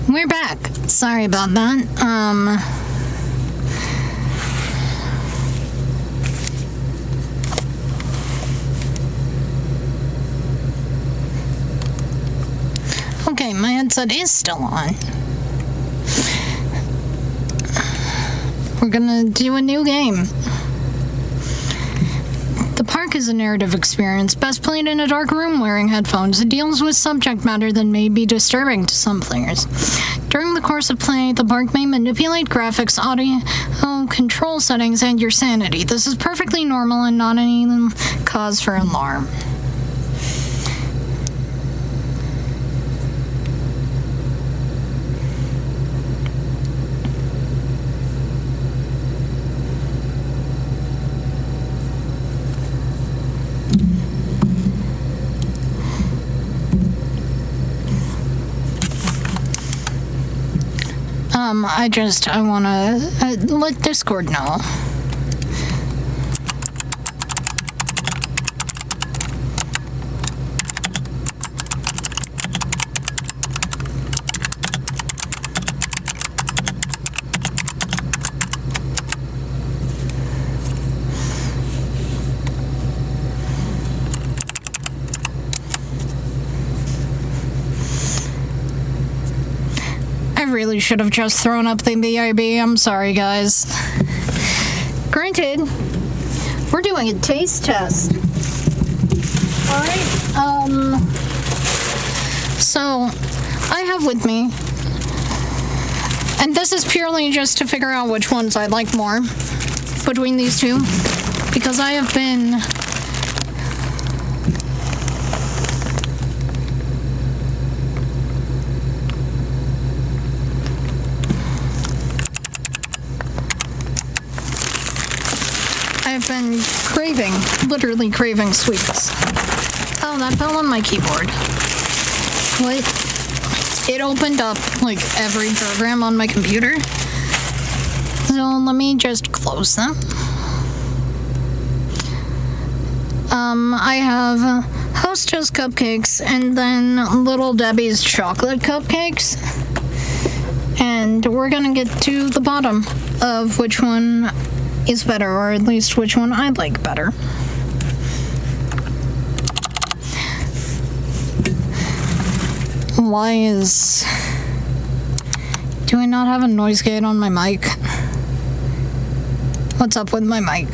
We're back. Sorry about that. Okay, my headset is still on. We're gonna do a new game. The Park is a narrative experience best played in a dark room wearing headphones. It deals with subject matter that may be disturbing to some players. During the course of play, the Park may manipulate graphics, audio, control settings, and your sanity. This is perfectly normal and not any cause for alarm. I wanna let Discord know. I really should have just thrown up the BRB. I'm sorry, guys. Granted, we're doing a taste test. Alright, so I have with me, and this is purely just to figure out which ones I like more between these two, because I have been craving, literally craving sweets. Oh, that fell on my keyboard. What? It opened up, like, every program on my computer. So let me just close them. I have Hostess cupcakes and then Little Debbie's chocolate cupcakes. And we're gonna get to the bottom of which one is better, or at least which one I like better. Why is... Do I not have a noise gate on my mic? What's up with my mic?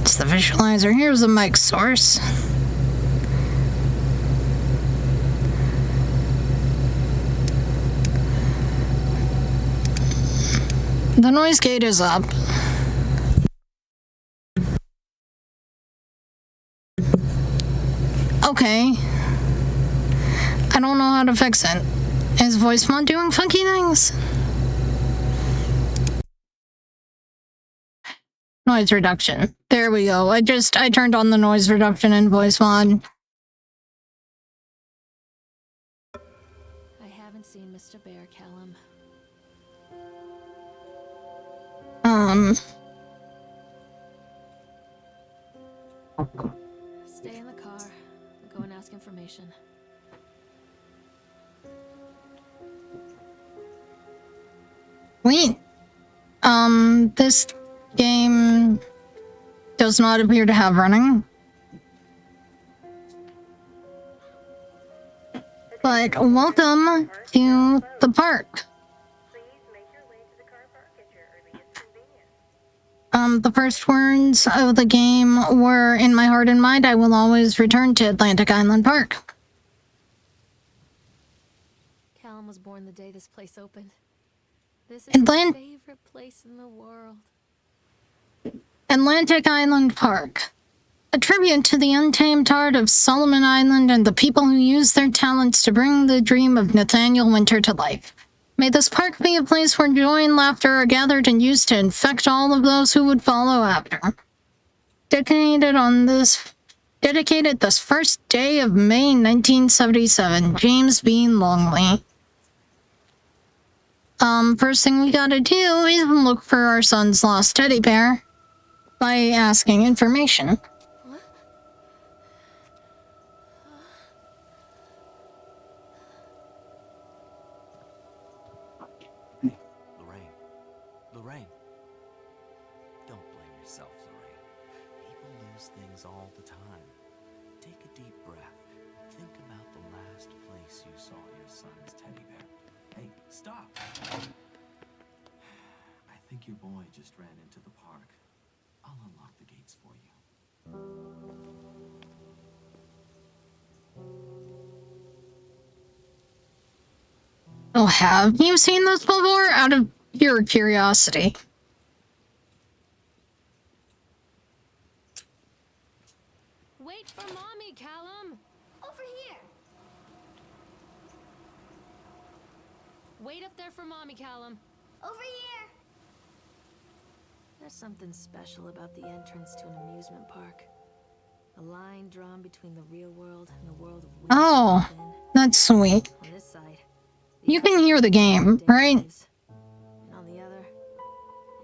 It's the visualizer. Here's the mic source. The noise gate is up. Okay. I don't know how to fix it. Is VoiceMod doing funky things? Noise reduction. There we go. I turned on the noise reduction in VoiceMod. I haven't seen Mr. Bear, Callum. Stay in the car. I'll go and ask information. Wait. This game does not appear to have running. But welcome to the park. The first words of the game were, "In my heart and mind, I will always return to Atlantic Island Park." Callum was born the day this place opened. This is my favorite place in the world. Atlantic Island Park. A tribute to the untamed heart of Solomon Island and the people who use their talents to bring the dream of Nathaniel Winter to life. May this park be a place where joy and laughter are gathered and used to infect all of those who would follow after. Dedicated this first day of May 1977, James Bean Longley. First thing we gotta do is look for our son's lost teddy bear by asking information. those things all the time. Take a deep breath. Think about the last place you saw your son's teddy bear. Hey, stop! I think your boy just ran into the park. I'll unlock the gates for you. Oh, have you seen this before? Out of pure curiosity. Wait for Mommy, Callum! Over here. Wait up there for Mommy, Callum. Over here. There's something special about the entrance to an amusement park. A line drawn between the real world and the world of Winston Oh, within. that's sweet. On this side, You can hear the game, right? And on the other,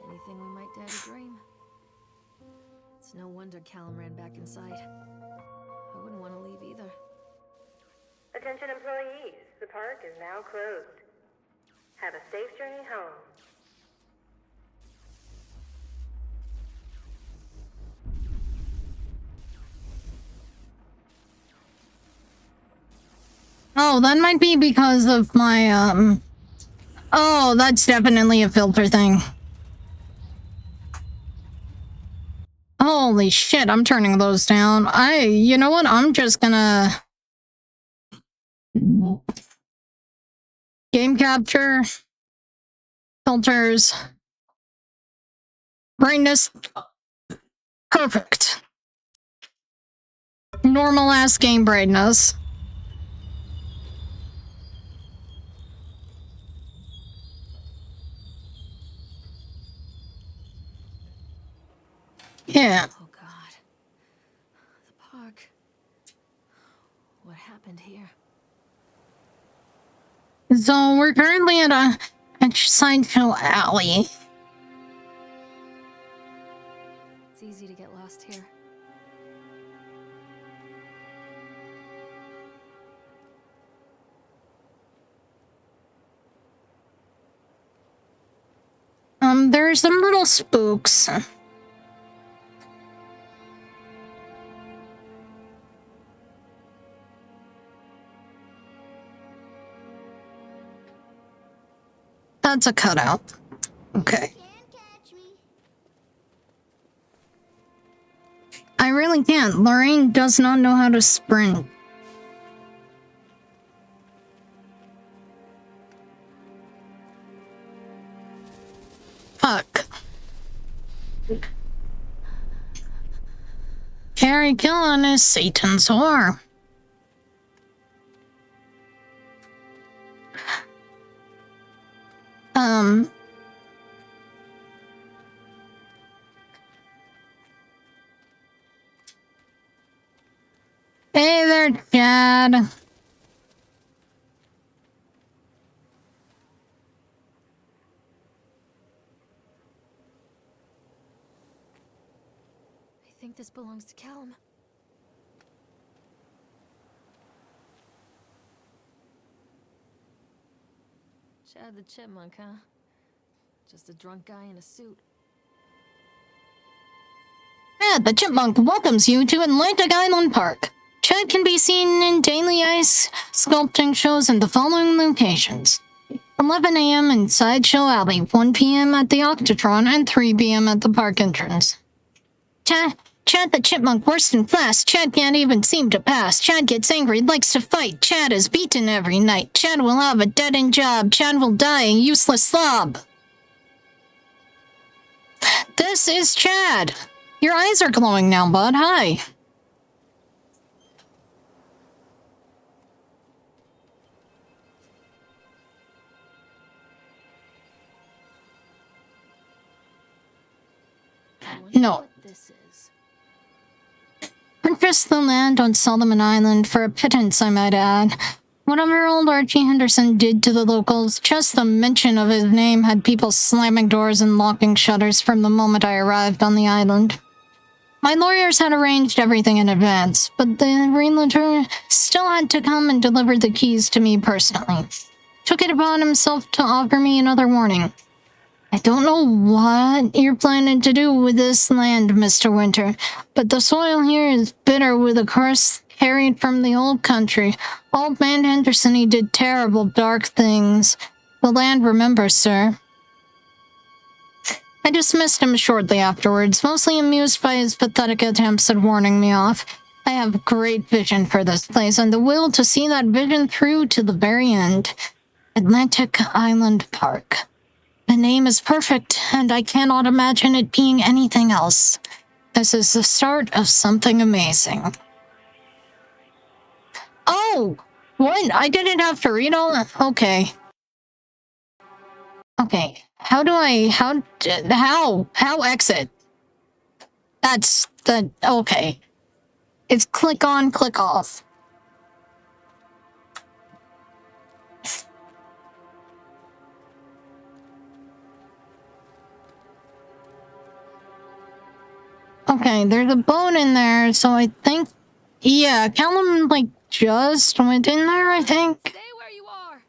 anything we might dare to dream. It's no wonder Callum ran back inside. I wouldn't want to leave either. Attention employees, the park is now closed. Have a safe journey home. Oh, that might be because of my, Oh, that's definitely a filter thing. Holy shit, I'm turning those down. You know what? I'm just gonna... Game capture. Filters. Brightness. Perfect. Normal ass game brightness. Yeah. Oh God. The park. What happened here? So we're currently at a sideshow alley. It's easy to get lost here. There's some little spooks. That's a cutout. Okay. Can't catch me. I really can't. Lorraine does not know how to sprint. Fuck. Carrie Killen is Satan's whore. Hey there, Chad. I think this belongs to Callum. Chad the Chipmunk, huh? Just a drunk guy in a suit. Chad the Chipmunk welcomes you to Atlantic Island Park. Chad can be seen in daily ice sculpting shows in the following locations. 11 a.m. in Sideshow Alley, 1 p.m. at the Octotron, and 3 p.m. at the park entrance. Chad the Chipmunk worse than fast. Chad can't even seem to pass. Chad gets angry, likes to fight. Chad is beaten every night. Chad will have a dead-end job. Chad will die a useless slob. This is Chad. Your eyes are glowing now, bud. Hi. I wonder No. what this is. Purchased the land on Solomon Island for a pittance, I might add. Whatever old Archie Henderson did to the locals, just the mention of his name had people slamming doors and locking shutters from the moment I arrived on the island. My lawyers had arranged everything in advance, but the realtor still had to come and deliver the keys to me personally. Took it upon himself to offer me another warning. I don't know what you're planning to do with this land, Mr. Winter, but the soil here is bitter with a curse carried from the old country. Old man Henderson, he did terrible, dark things. The land remembers, sir. I dismissed him shortly afterwards, mostly amused by his pathetic attempts at warning me off. I have great vision for this place and the will to see that vision through to the very end. Atlantic Island Park. The name is perfect, and I cannot imagine it being anything else. This is the start of something amazing. Oh! What? I didn't have to read all that? Okay. Okay. How exit? That's the... Okay. It's click on, click off. Okay, there's a boat in there, so I think... Yeah, Callum, like, just went in there, I think. Stay where you are.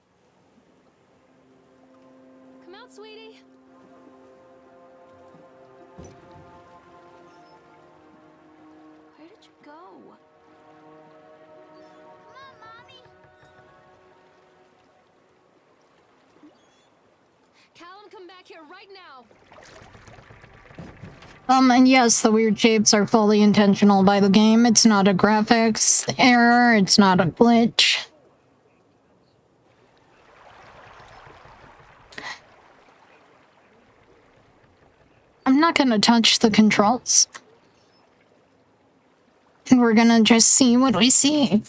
Come out, sweetie. Where did you go? Come on, Mommy. Callum, come back here right now. And yes, the weird shapes are fully intentional by the game. It's not a graphics error, it's not a glitch. I'm not gonna touch the controls. We're gonna just see what we see.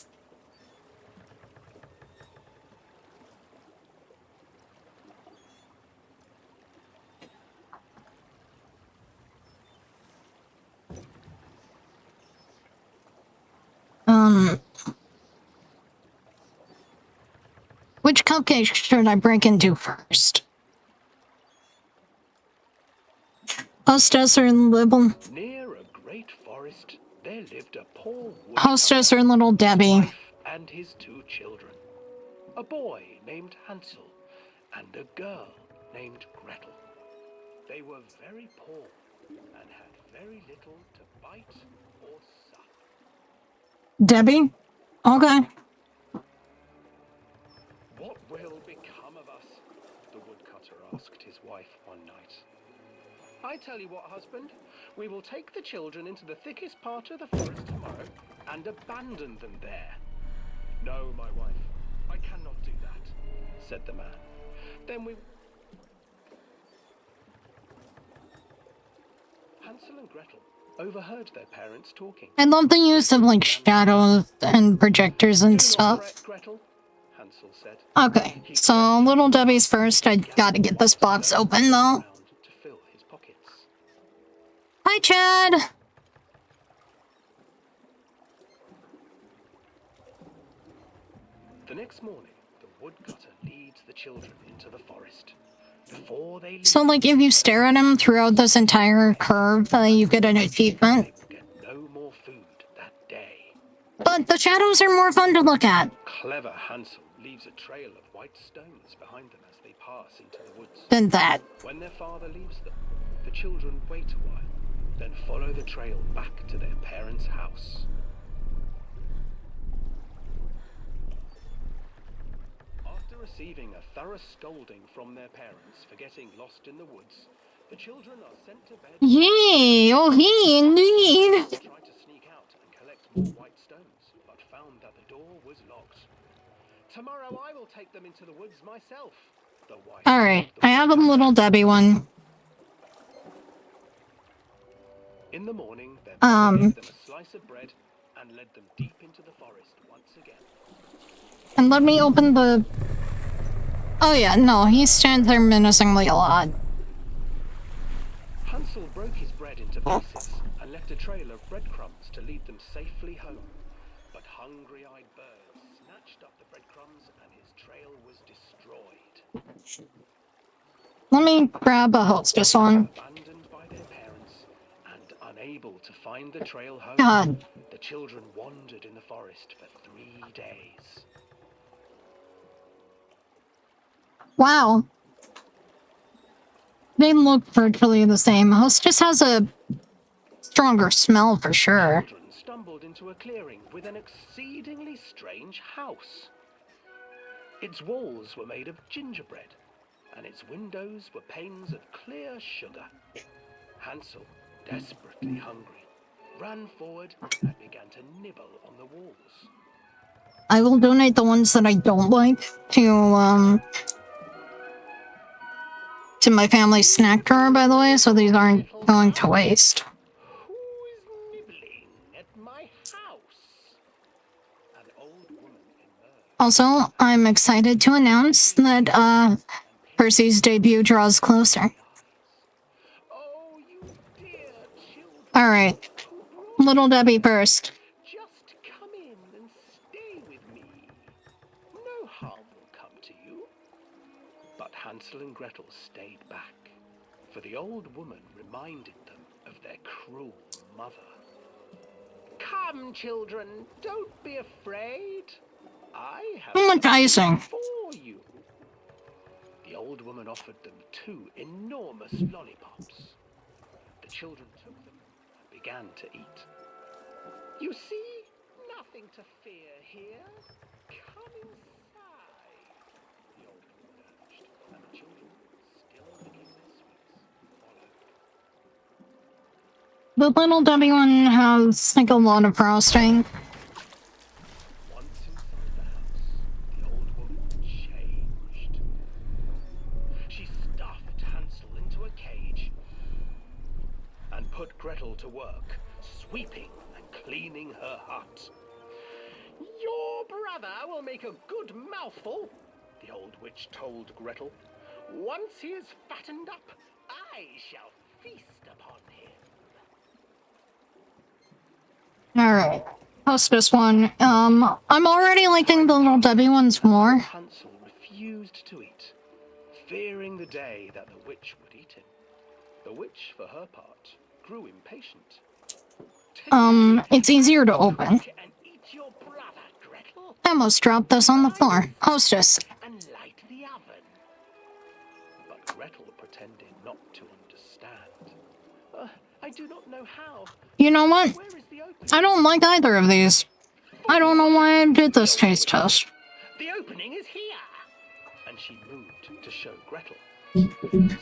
Which cupcake should I break into first? Hostess or Little... Near a great forest, there lived a poor Hostess or Little Debbie? wife and his 2 children. A boy named Hansel and a girl named Gretel. They were very poor and had very little to bite or suck. Debbie? Okay. What will become of us? The woodcutter asked his wife one night. I tell you what, husband, we will take the children into the thickest part of the forest tomorrow and abandon them there. No, my wife, I cannot do that, said the man. Then we... Hansel and Gretel overheard their parents talking. I love the use of, like, shadows and projectors and Do not stuff. fret, Gretel, Hansel said. Okay, so Little Debbie's first. I gotta get this box open, though. Around to fill his pockets. Hi, Chad! The next morning, the woodcutter leads the children into the forest. Before they leave, So, like, if you stare at him throughout this entire curve, you get an achievement. they will get no more food that day. But the shadows are more fun to look at Clever Hansel leaves a trail of white stones behind them as they pass into the woods. than that. When their father leaves them, the children wait a while, then follow the trail back to their parents' house. After receiving a thorough scolding from their parents for getting lost in the woods, the children are sent to bed. Yay! Oh, he indeed! They tried to sneak out and collect more white stones, but found that the door was locked. Tomorrow I will take them into the woods myself, the wife Alright, told the I have a woodcutter. Little Debbie one. In the morning, their mother gave them a slice of bread and led them deep into the forest once again. And let me open the... Oh yeah, no, he stands there menacingly a lot. Hansel broke his bread into pieces and left a trail of breadcrumbs to lead them safely home. But hungry-eyed birds snatched up the breadcrumbs and his trail was destroyed. Let me grab a hostess one. Abandoned by their parents and unable to find the trail home, God. the children wandered in the forest for 3 days. Wow. They look virtually the same. Hostess has a stronger smell for sure. Children stumbled into a clearing with an exceedingly strange house. Its walls were made of gingerbread, and its windows were panes of clear sugar. Hansel, desperately hungry, ran forward and began to nibble on the walls. I will donate the ones that I don't like to my family's snack drawer, by the way, so these aren't going to waste. Who is nibbling at my house? An old woman emerged. Also, I'm excited to announce that Percy's debut draws closer. Oh, you dear children. Alright, Little Debbie first. Just come in and stay with me. No harm will come to you. But Hansel and Gretel stayed back, for the old woman reminded them of their cruel mother. Come, children, don't be afraid. I have How much icing? for you. The old woman offered them 2 enormous lollipops. The children took them and began to eat. You see, nothing to fear here. Come inside, the old woman urged, and the children, still licking their sweets, followed. The Little Debbie one has like a lot of frosting. Once inside the house, the old woman changed. She stuffed Hansel into a cage and put Gretel to work, sweeping and cleaning her hut. Your brother will make a good mouthful, the old witch told Gretel. Once he is fattened up, I shall feast upon him. Alright. Hostess one. I'm already liking the Little Debbie ones more. Hansel refused to eat, fearing the day that the witch would eat him. The witch, for her part, grew impatient. It's easier to open. And eat your brother, Gretel, I almost dropped this on the floor. Hostess. and light the oven. But Gretel pretended not to understand. I do not know how. You know what? Where is the opening? I don't like either of these. I don't know why I did this taste test. The opening is here! And she moved to show Gretel.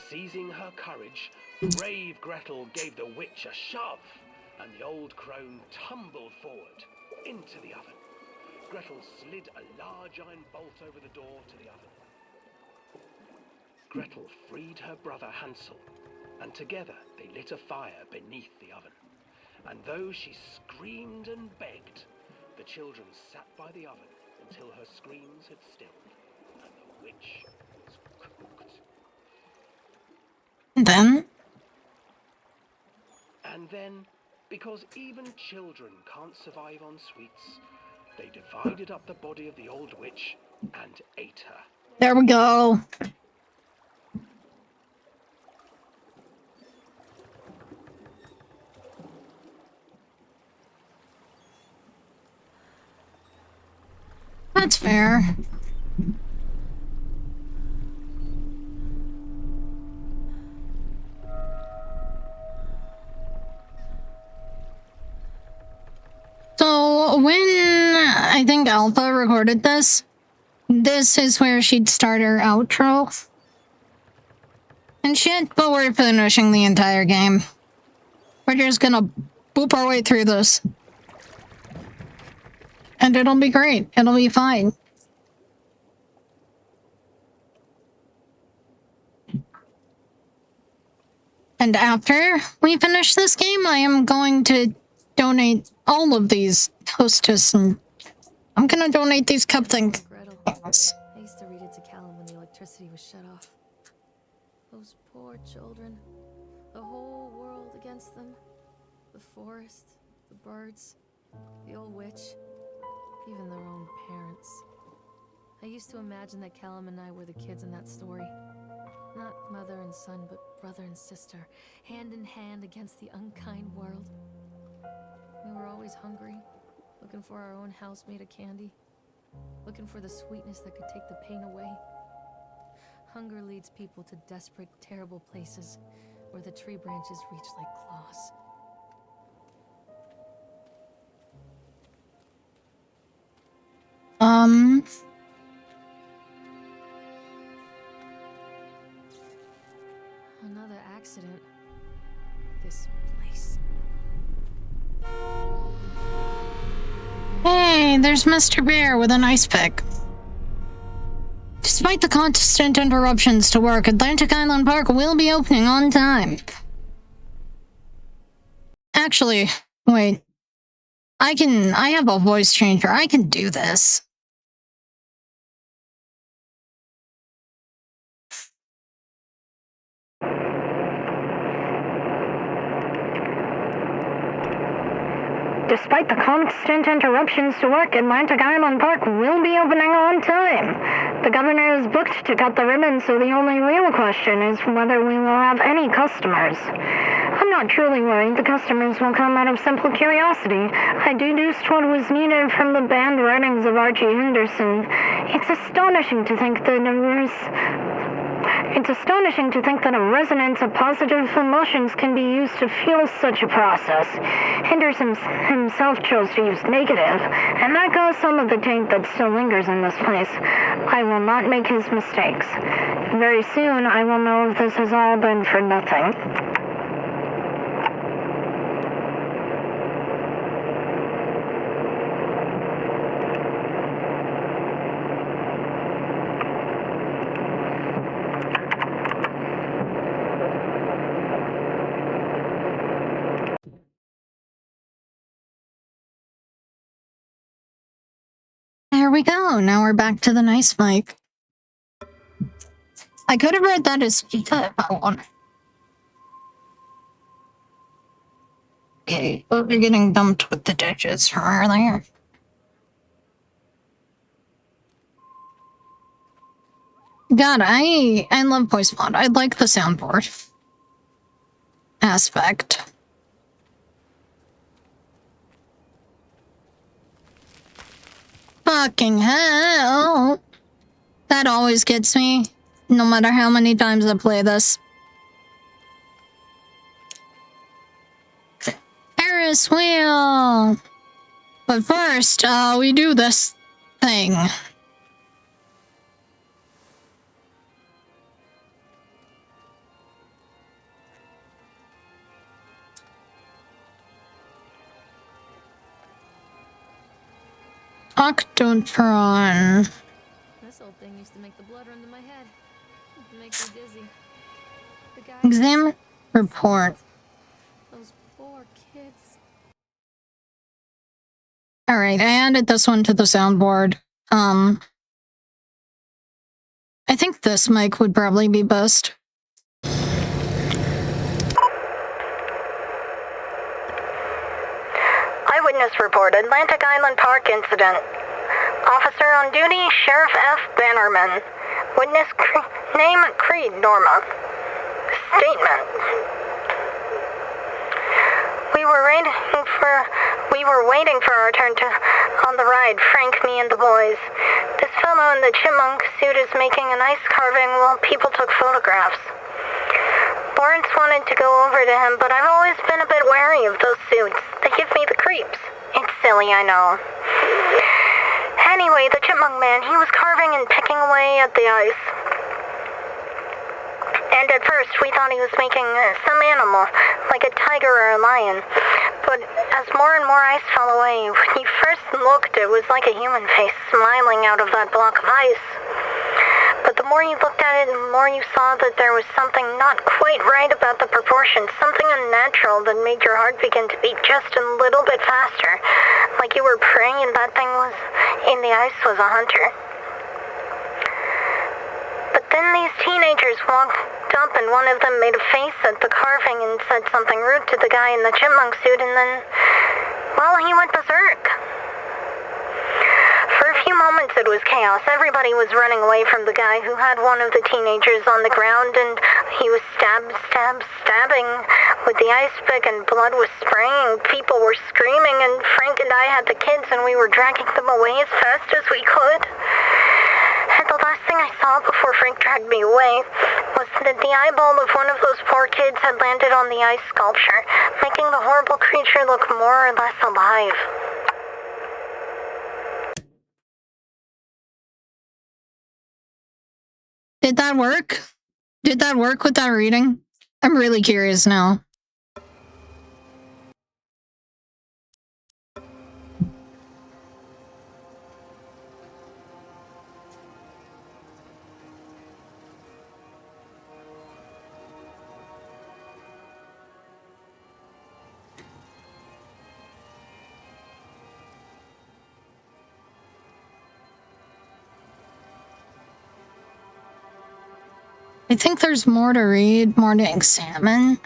Seizing her courage, brave Gretel gave the witch a shove, and the old crone tumbled forward into the oven. Gretel slid a large iron bolt over the door to the oven. Gretel freed her brother Hansel, and together they lit a fire beneath the oven. And though she screamed and begged, the children sat by the oven until her screams had stilled, and the witch was cooked. Then, And then, because even children can't survive on sweets, they divided up the body of the old witch and ate her. there we go. That's fair. So when I think Alpha recorded this is where she'd start her outro. And shit, but we're finishing the entire game. We're just gonna boop our way through this. And it'll be great. It'll be fine. And after we finish this game, I am going to donate all of these Hostess, and I'm gonna donate these cup things. Gretel. Yes. I used to read it to Callum when the electricity was shut off. Those poor children. The whole world against them. The forest, the birds, the old witch, even their own parents. I used to imagine that Callum and I were the kids in that story. Not mother and son, but brother and sister, hand in hand against the unkind world. We were always hungry, looking for our own house made of candy. Looking for the sweetness that could take the pain away. Hunger leads people to desperate, terrible places where the tree branches reach like claws. Another accident. This place. Hey, there's Mr. Bear with an ice pick. Despite the constant interruptions to work, Atlantic Island Park will be opening on time. Actually, wait. I have a voice changer. I can do this. Despite the constant interruptions to work, Atlantic Island Park will be opening on time. The governor is booked to cut the ribbon, so the only real question is whether we will have any customers. I'm not truly worried the customers will come out of simple curiosity. I deduced what was needed from the banned writings of Archie Henderson. It's astonishing to think that a resonance of positive emotions can be used to fuel such a process. Henderson himself chose to use negative, and that caused some of the taint that still lingers in this place. I will not make his mistakes. Very soon, I will know if this has all been for nothing. There we go. Now we're back to the nice mic. I could have read that as Pika if I wanted. Okay, but we're getting dumped with the dishes from earlier. God, I love voice mod. I like the soundboard aspect. Fucking hell. That always gets me, no matter how many times I play this. Ferris wheel! But first, we do this thing. Octotron. This old thing used to make the blood run to my head. It makes me dizzy. The guy Exam report. Those poor kids. Alright, I added this one to the soundboard. I think this mic would probably be best. Eyewitness report, Atlantic Island Park incident. Officer on duty, Sheriff F. Bannerman. Witness name Creed Norma. Statement. We were waiting for our turn on the ride, Frank, me, and the boys. This fellow in the chipmunk suit is making an ice carving while people took photographs. Lawrence wanted to go over to him, but I've always been a bit wary of those suits. They give me the creeps. It's silly, I know. Anyway, the chipmunk man, he was carving and picking away at the ice. And at first, we thought he was making some animal, like a tiger or a lion. But as more and more ice fell away, when you first looked, it was like a human face smiling out of that block of ice. But the more you looked at it, the more you saw that there was something not quite right about the proportions, something unnatural that made your heart begin to beat just a little bit faster, like you were praying and that thing was in the ice was a hunter. But then these teenagers walked up and one of them made a face at the carving and said something rude to the guy in the chipmunk suit, and then, well, he went berserk. For a few moments it was chaos. Everybody was running away from the guy who had one of the teenagers on the ground, and he was stabbing with the ice pick, and blood was spraying. People were screaming, and Frank and I had the kids, and we were dragging them away as fast as we could. At the last thing I saw before Frank dragged me away was that the eyeball of one of those poor kids had landed on the ice sculpture, making the horrible creature look more or less alive. Did that work? Did that work with that reading? I'm really curious now. I think there's more to read, more to examine.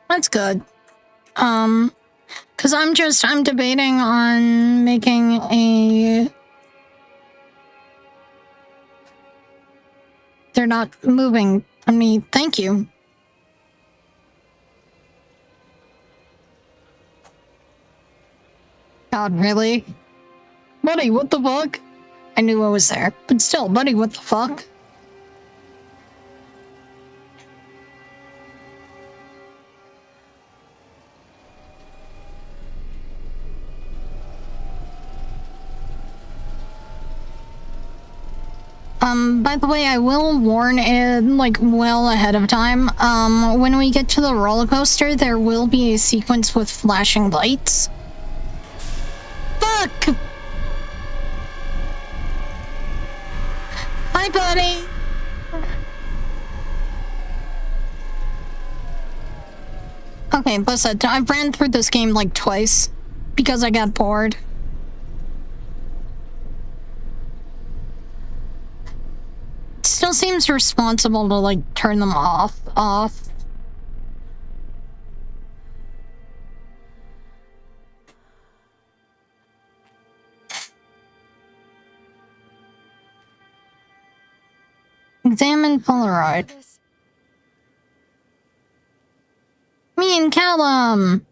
That's good. Because I'm debating on making a... They're not moving on me. Thank you. God, really? Buddy, what the fuck? I knew I was there. But still, buddy, what the fuck? By the way, I will warn it, like, well ahead of time. When we get to the roller coaster, there will be a sequence with flashing lights. Fuck! Hi, buddy! Okay, listen, I've ran through this game, like, twice. Because I got bored. Still seems responsible to, like, turn them off. Examine Polaroid. Me and Callum!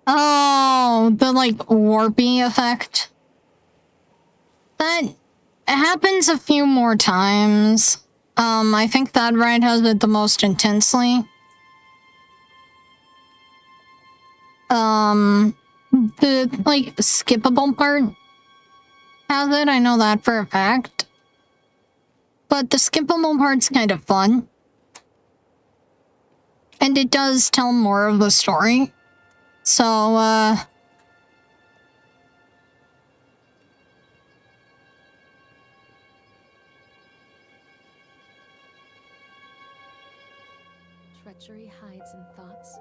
Oh, the, like, warpy effect. That happens a few more times. I think that ride has it the most intensely. The, like, skippable part has it, I know that for a fact. But the skippable part's kind of fun. And it does tell more of the story. So, Treachery hides in thoughts.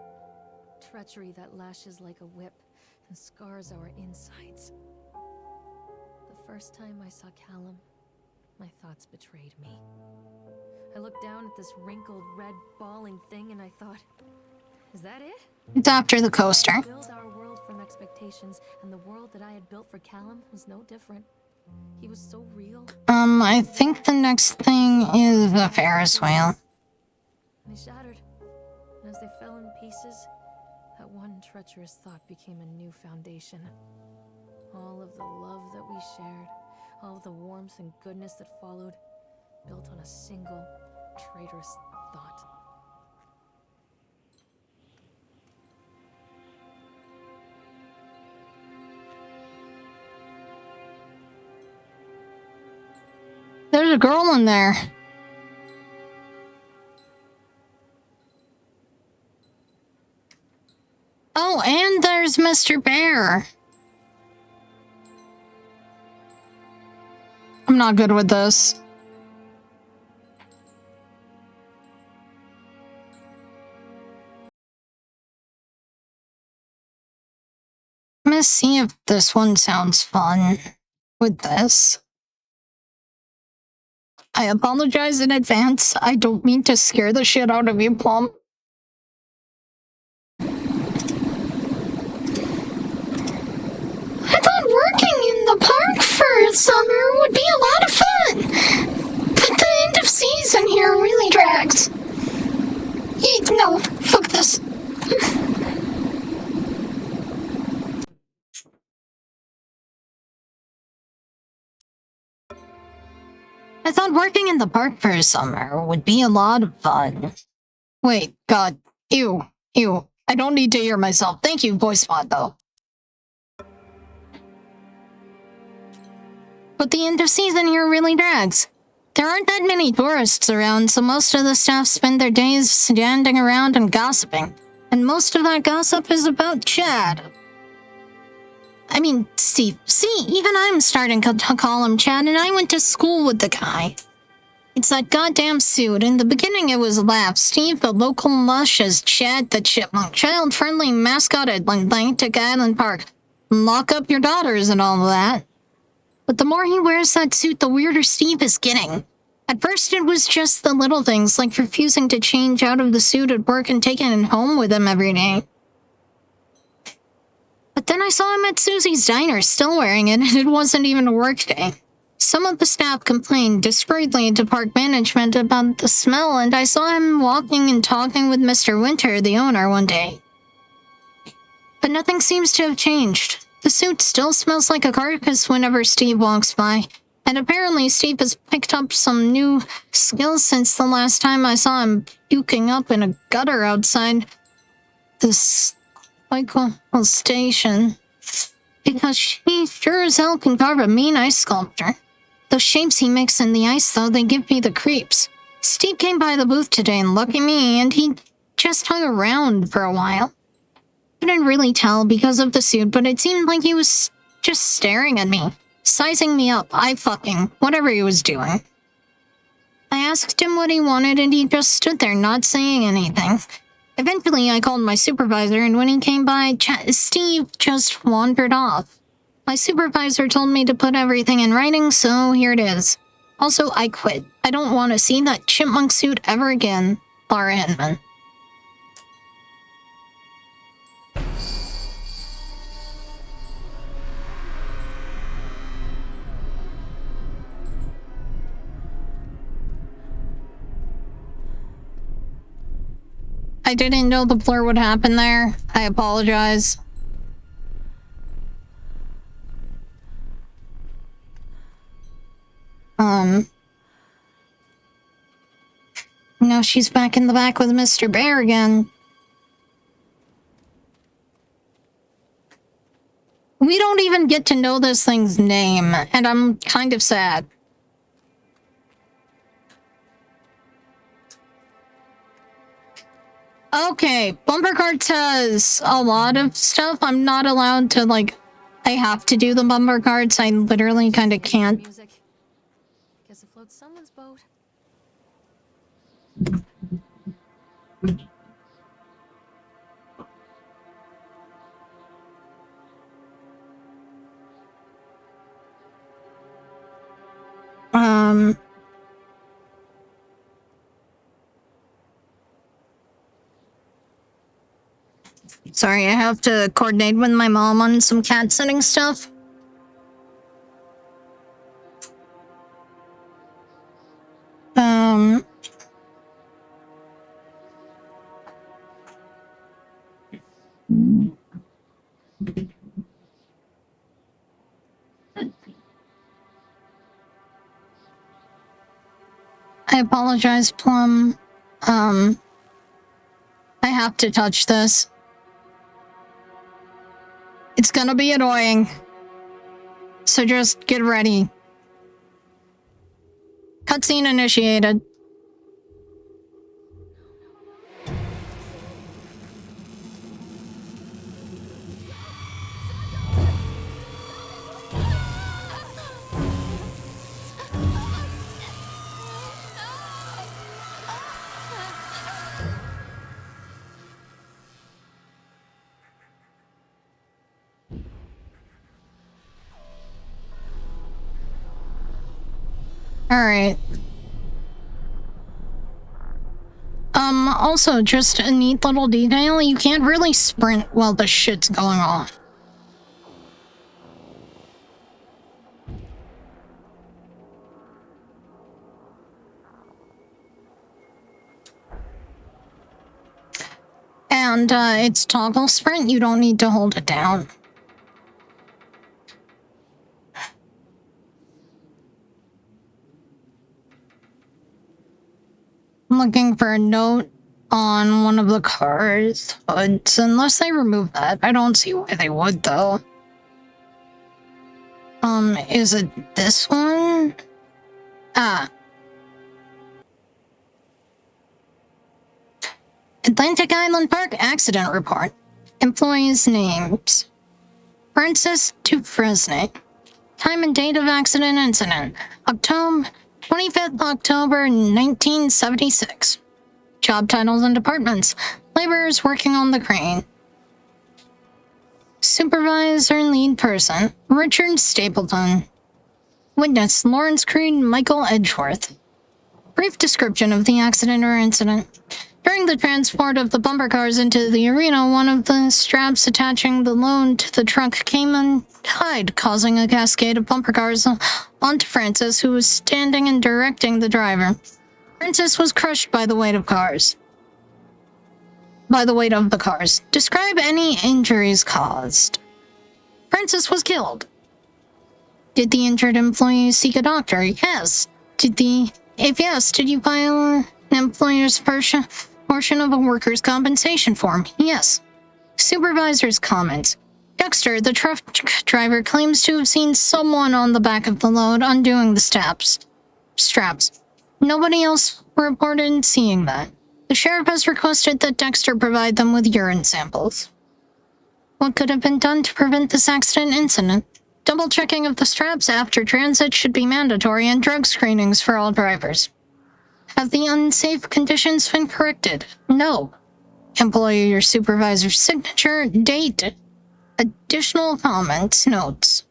Treachery that lashes like a whip and scars our insides. The first time I saw Callum, my thoughts betrayed me. I looked down at this wrinkled, red, bawling thing and I thought, is that it? it's after the coaster. Build our world from expectations, and the world that I had built for Callum was no different. He was so real. I think the next thing is the Ferris wheel. They shattered. And as they fell in pieces, that one treacherous thought became a new foundation. All of the love that we shared, all of the warmth and goodness that followed, built on a single, traitorous thought. There's a girl in there. Oh, and there's Mr. Bear. I'm not good with this. I'm gonna see if this one sounds fun with this. I apologize in advance. I don't mean to scare the shit out of you, Plum. I thought working in the park for summer would be a lot of fun. But the end of season here really drags. No, fuck this. I thought working in the park for summer would be a lot of fun. Wait, God. Ew. I don't need to hear myself. Thank you, voice mod, though. But the end of season here really drags. There aren't that many tourists around, so most of the staff spend their days standing around and gossiping. And most of that gossip is about Chad. I mean, Steve. See, even I'm starting to call him Chad, and I went to school with the guy. It's that goddamn suit. In the beginning, it was Laugh Steve, the local lush, as Chad the Chipmunk, child-friendly mascot at Atlantic Island Park. Lock up your daughters and all of that. But the more he wears that suit, the weirder Steve is getting. At first, it was just the little things, like refusing to change out of the suit at work and taking it home with him every day. But then I saw him at Susie's Diner, still wearing it, and it wasn't even a work day. Some of the staff complained discreetly to park management about the smell, and I saw him walking and talking with Mr. Winter, the owner, one day. But nothing seems to have changed. The suit still smells like a carcass whenever Steve walks by, and apparently Steve has picked up some new skills since the last time I saw him puking up in a gutter outside this local station. Because he sure as hell can carve a mean ice sculpture. Those shapes he makes in the ice, though, they give me the creeps. Steve came by the booth today, and lucky me, and he just hung around for a while. Couldn't really tell because of the suit, but it seemed like he was just staring at me, sizing me up, whatever he was doing. I asked him what he wanted, and he just stood there, not saying anything. Eventually, I called my supervisor, and when he came by, Steve just wandered off. My supervisor told me to put everything in writing, so here it is. Also, I quit. I don't want to see that chipmunk suit ever again. Laura Hinman. I didn't know the blur would happen there. I apologize. Now she's back in the back with Mr. Bear again. We don't even get to know this thing's name, and I'm kind of sad. Okay, Bumper Carts has a lot of stuff. I'm not allowed to, I have to do the Bumper Carts. I literally kind of can't. Music. Guess it floats someone's boat. Sorry, I have to coordinate with my mom on some cat sitting stuff. I apologize, Plum. I have to touch this. It's gonna be annoying. So just get ready. Cutscene initiated. Alright. Also, just a neat little detail, you can't really sprint while the shit's going on. And it's toggle sprint, you don't need to hold it down. I'm looking for a note on one of the car's hoods, unless they remove that. I don't see why they would, though. Is it this one? Ah. Atlantic Island Park Accident Report. Employees' names. Francis Dufresne. Time and date of accident incident. 25th October 1976. Job titles and departments. Laborers working on the crane. Supervisor and lead person. Richard Stapleton. Witness Lawrence Creed Michael Edgeworth. Brief description of the accident or incident. During the transport of the bumper cars into the arena, one of the straps attaching the load to the truck came untied, causing a cascade of bumper cars onto Francis, who was standing and directing the driver. Francis was crushed by the weight of the cars. Describe any injuries caused. Francis was killed. Did the injured employee seek a doctor? Yes. If yes, did you file an employer's portion of a worker's compensation form? Yes. Supervisor's comments. Dexter, the truck driver, claims to have seen someone on the back of the load undoing the straps. Nobody else reported seeing that. The sheriff has requested that Dexter provide them with urine samples. What could have been done to prevent this accident incident? Double checking of the straps after transit should be mandatory, and drug screenings for all drivers. Have the unsafe conditions been corrected? No. Employee or supervisor's signature, date, additional comments, notes.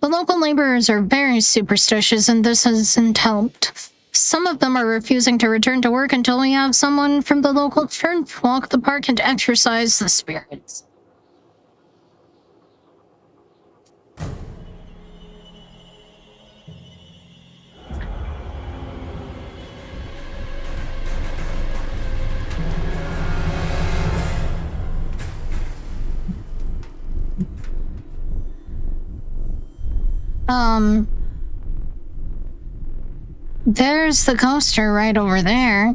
The local laborers are very superstitious, and this hasn't helped. Some of them are refusing to return to work until we have someone from the local church walk the park and exorcise the spirits. There's the coaster right over there.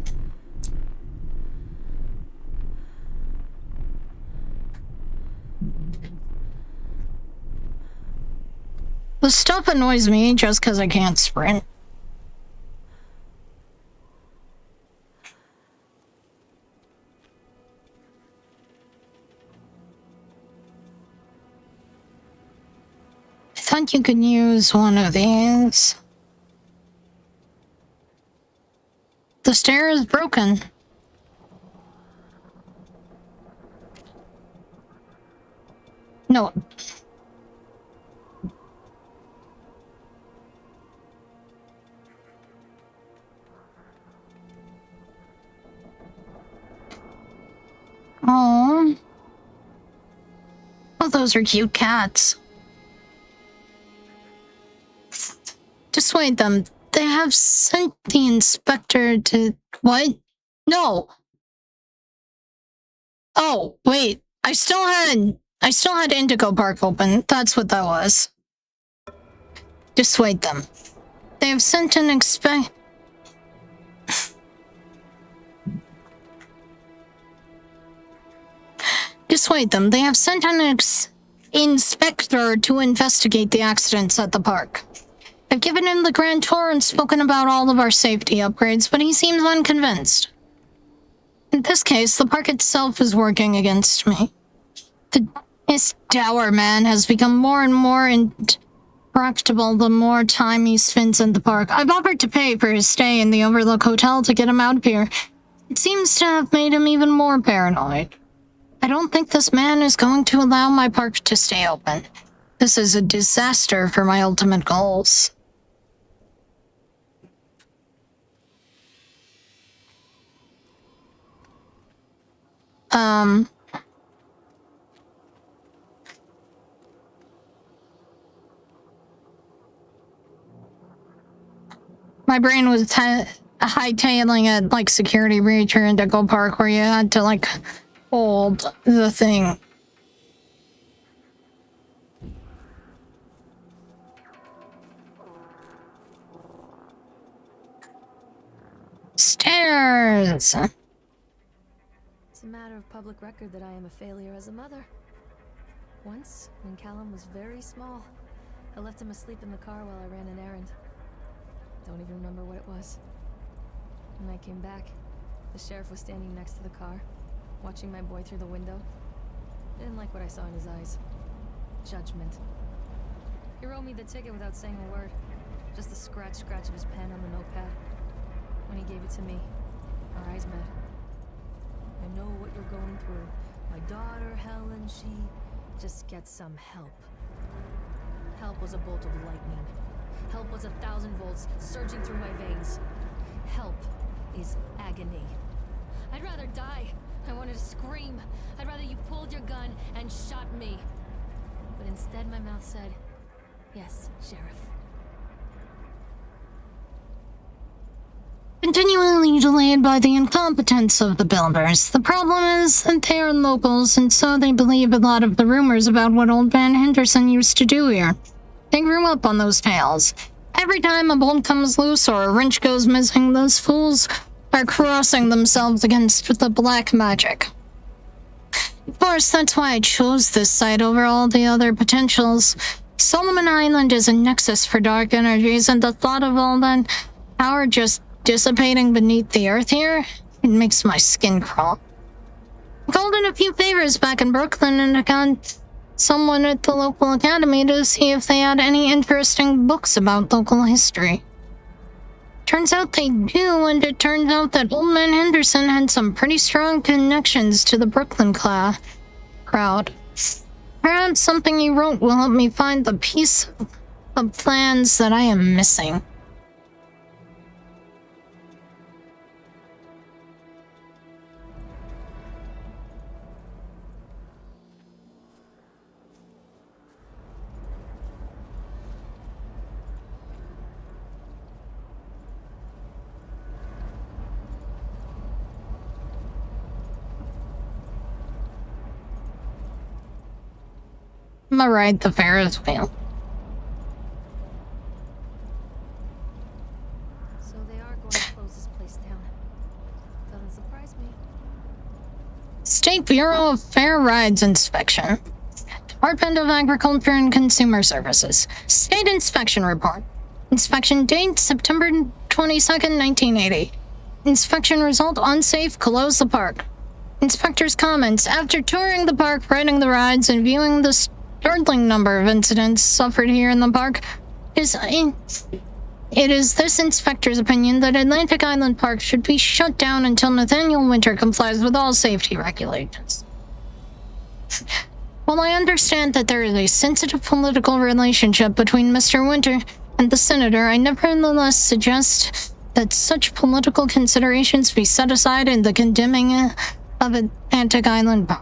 The stuff annoys me just because I can't sprint. I thought you could use one of these. The stair is broken. No. Oh, those are cute cats. Dissuade them. They have sent the inspector to... What? No. Oh, wait. I still had Indigo Park open. That's what that was. Dissuade them. They have sent an Dissuade them. They have sent an inspector to investigate the accidents at the park. I've given him the grand tour and spoken about all of our safety upgrades, but he seems unconvinced. In this case, the park itself is working against me. This dour man has become more and more intractable the more time he spends in the park. I've offered to pay for his stay in the Overlook Hotel to get him out of here. It seems to have made him even more paranoid. I don't think this man is going to allow my park to stay open. This is a disaster for my ultimate goals. My brain was hightailing it like Security Breach or Indigo Park, where you had to, like, hold the thing. Stairs! It's a matter of public record that I am a failure as a mother. Once, when Callum was very small, I left him asleep in the car while I ran an errand. Don't even remember what it was. When I came back, the sheriff was standing next to the car, watching my boy through the window. I didn't like what I saw in his eyes. Judgment. He wrote me the ticket without saying a word. Just the scratch of his pen on the notepad. When he gave it to me, our eyes met. I know what you're going through. My daughter, Helen, she just gets some help. Help was a bolt of lightning. Help was 1,000 volts surging through my veins. Help is agony. I'd rather die. I wanted to scream. I'd rather you pulled your gun and shot me. But instead my mouth said, yes, Sheriff. Continually delayed by the incompetence of the builders. The problem is that they are locals, and so they believe a lot of the rumors about what Old Man Henderson used to do here. They grew up on those tales. Every time a bolt comes loose or a wrench goes missing, those fools are crossing themselves against the black magic. Of course, that's why I chose this site over all the other potentials. Solomon Island is a nexus for dark energies, and the thought of all that power just dissipating beneath the earth here, it makes my skin crawl. I called in a few favors back in Brooklyn, and I got someone at the local academy to see if they had any interesting books about local history. Turns out they do, and it turns out that Old Man Henderson had some pretty strong connections to the Brooklyn crowd. Perhaps something he wrote will help me find the piece of plans that I am missing. I'm gonna ride the Ferris wheel. So they are going to close this place down. Doesn't surprise me. State Bureau of Fair Rides Inspection. Department of Agriculture and Consumer Services. State Inspection Report. Inspection date September 22nd, 1980. Inspection result unsafe, close the park. Inspector's comments. After touring the park, riding the rides, and viewing the startling number of incidents suffered here in the park, it is this inspector's opinion that Atlantic Island Park should be shut down until Nathaniel Winter complies with all safety regulations. While I understand that there is a sensitive political relationship between Mr. Winter and the senator, I nevertheless suggest that such political considerations be set aside in the condemning of Atlantic Island Park.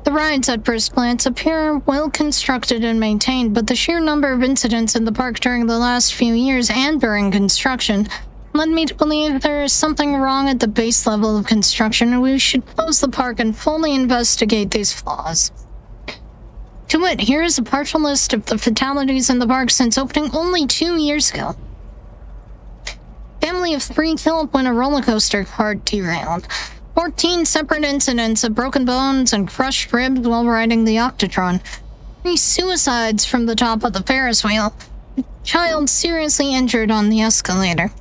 The rides at first glance appear well constructed and maintained, but the sheer number of incidents in the park during the last few years and during construction led me to believe there is something wrong at the base level of construction, and we should close the park and fully investigate these flaws. To wit, here is a partial list of the fatalities in the park since opening only 2 years ago. Family of 3 killed when a roller coaster car derailed. 14 separate incidents of broken bones and crushed ribs while riding the Octotron. 3 suicides from the top of the Ferris wheel. A child seriously injured on the escalator.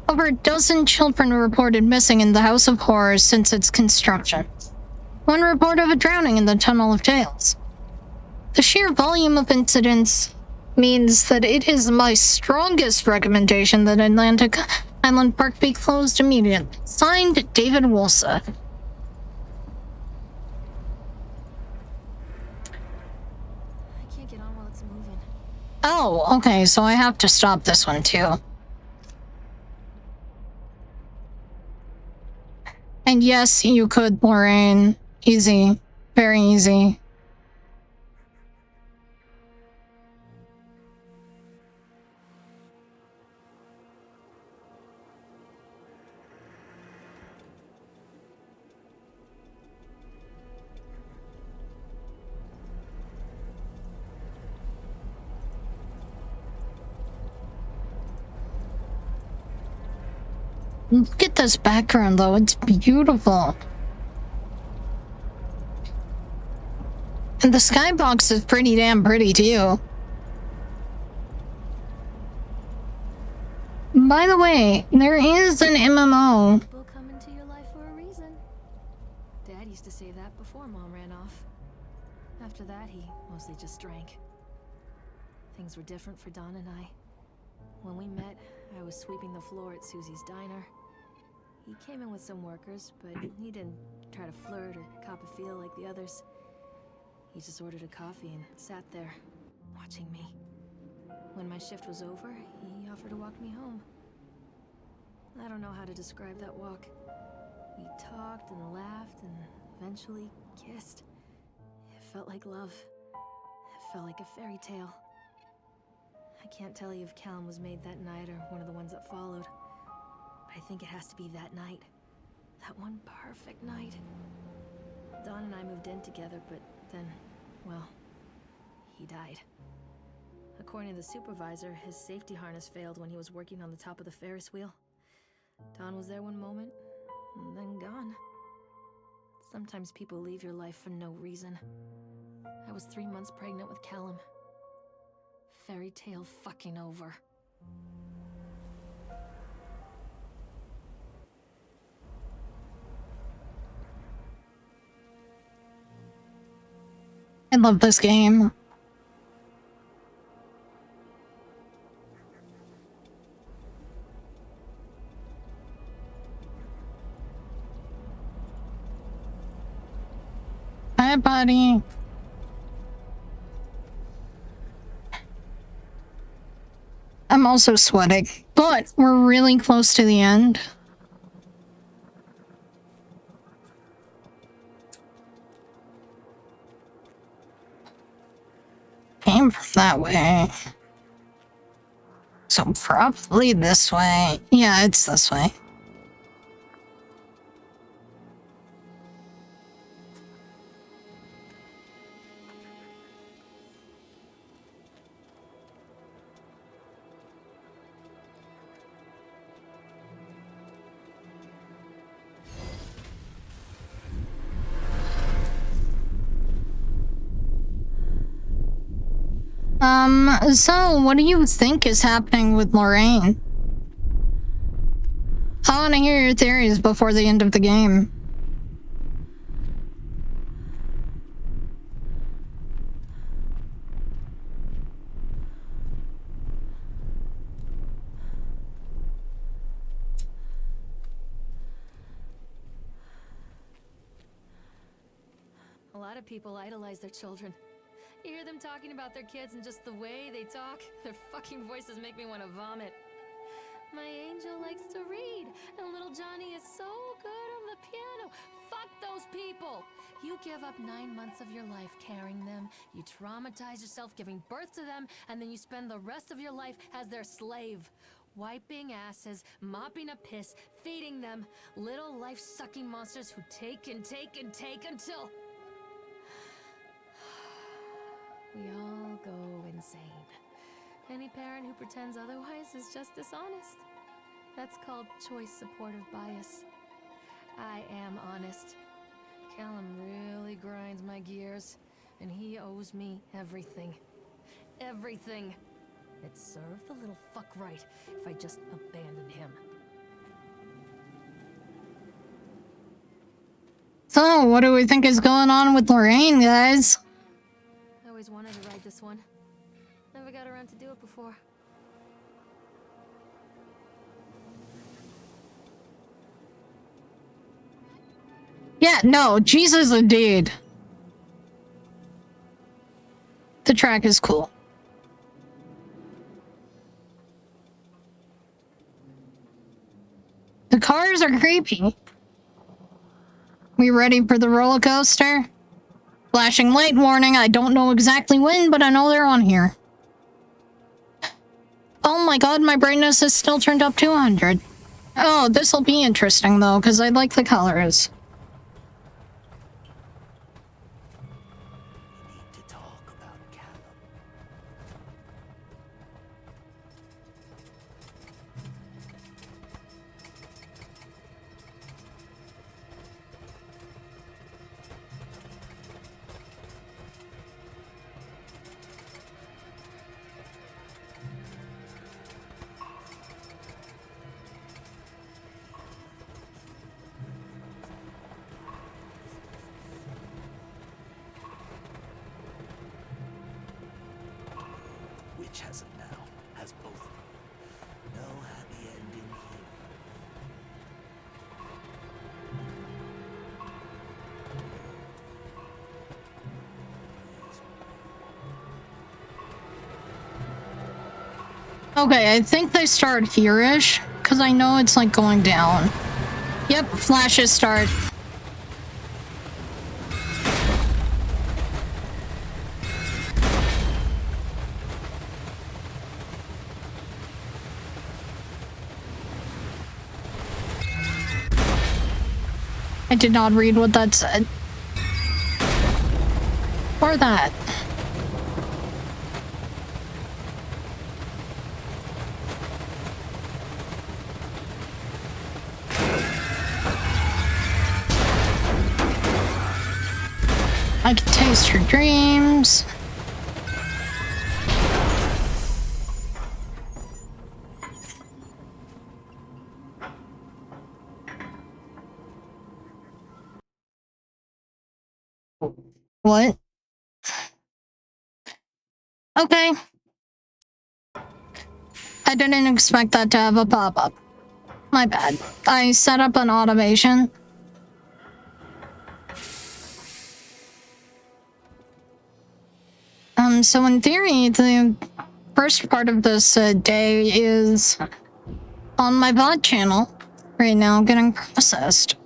Over a dozen children were reported missing in the House of Horrors since its construction. 1 report of a drowning in the Tunnel of Tales. The sheer volume of incidents means that it is my strongest recommendation that Atlantic Island Park be closed immediately. Signed, David Wolsa. I can't get on while it's moving. Oh, okay, so I have to stop this one too. I And yes, you could, Lorraine. Easy. Very easy. Look at this background, though. It's beautiful. And the skybox is pretty damn pretty, too. By the way, there is an MMO. People come into your life for a reason. Dad used to say that before Mom ran off. After that, he mostly just drank. Things were different for Don and I. When we met, I was sweeping the floor at Susie's diner. He came in with some workers, but he didn't try to flirt or cop a feel like the others. He just ordered a coffee and sat there, watching me. When my shift was over, he offered to walk me home. I don't know how to describe that walk. We talked and laughed and eventually kissed. It felt like love. It felt like a fairy tale. I can't tell you if Callum was made that night or one of the ones that followed. But I think it has to be that night. That one perfect night. Don and I moved in together, but then, well, he died. According to the supervisor, his safety harness failed when he was working on the top of the Ferris wheel. Don was there one moment, and then gone. Sometimes people leave your life for no reason. I was 3 months pregnant with Callum. Fairy tale fucking over. I love this game. Hi, buddy. I'm also sweating, but we're really close to the end. Came from that way. So probably this way. Yeah, it's this way. So what do you think is happening with Lorraine? I want to hear your theories before the end of the game. A lot of people idolize their children. You hear them talking about their kids and just the way they talk, their fucking voices make me want to vomit. My angel likes to read, and little Johnny is so good on the piano. Fuck those people! You give up 9 months of your life carrying them, you traumatize yourself giving birth to them, and then you spend the rest of your life as their slave. Wiping asses, mopping a piss, feeding them. Little life-sucking monsters who take and take and take until... we all go insane. Any parent who pretends otherwise is just dishonest. That's called choice supportive bias. I am honest. Callum really grinds my gears, and he owes me everything. Everything. It served the little fuck right if I just abandoned him. So, what do we think is going on with Lorraine, guys? I always wanted to ride this one. Never got around to do it before. Yeah, no, Jesus indeed. The track is cool. The cars are creepy. We ready for the roller coaster? Flashing light warning. I don't know exactly when, but I know they're on here. Oh my god, my brightness is still turned up to 100. Oh, this'll be interesting though, because I like the colors. We need to talk about Callum. Which has him now? Has both of them. No happy ending here. Okay, I think they start here-ish, because I know it's like going down. Yep, flashes start. I did not read what that said. Or that. I can taste your dreams. What? Okay. I didn't expect that to have a pop-up. My bad. I set up an automation. So in theory, the first part of this day is on my VOD channel right now getting processed.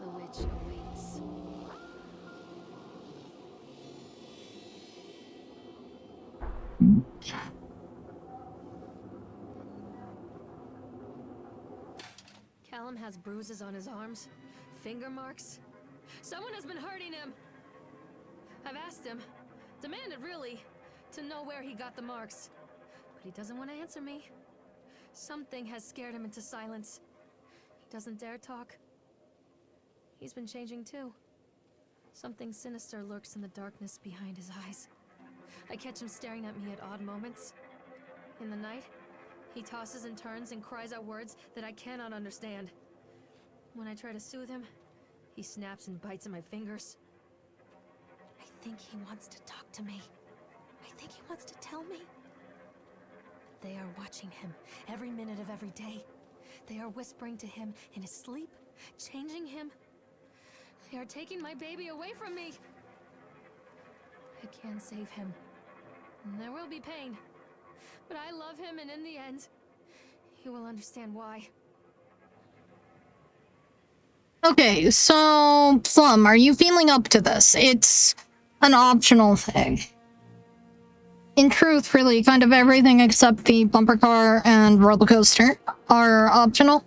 The witch awaits. Callum has bruises on his arms, finger marks. Someone has been hurting him. I've asked him, demanded really, to know where he got the marks. But he doesn't want to answer me. Something has scared him into silence. He doesn't dare talk. He's been changing too. Something sinister lurks in the darkness behind his eyes. I catch him staring at me at odd moments. In the night, he tosses and turns and cries out words that I cannot understand. When I try to soothe him, he snaps and bites at my fingers. I think he wants to talk to me. I think he wants to tell me. They are watching him every minute of every day. They are whispering to him in his sleep, changing him. They are taking my baby away from me. I can't save him. And there will be pain. But I love him, and in the end, he will understand why. Okay, so Plum, are you feeling up to this? It's an optional thing. In truth, really, kind of everything except the bumper car and roller coaster are optional.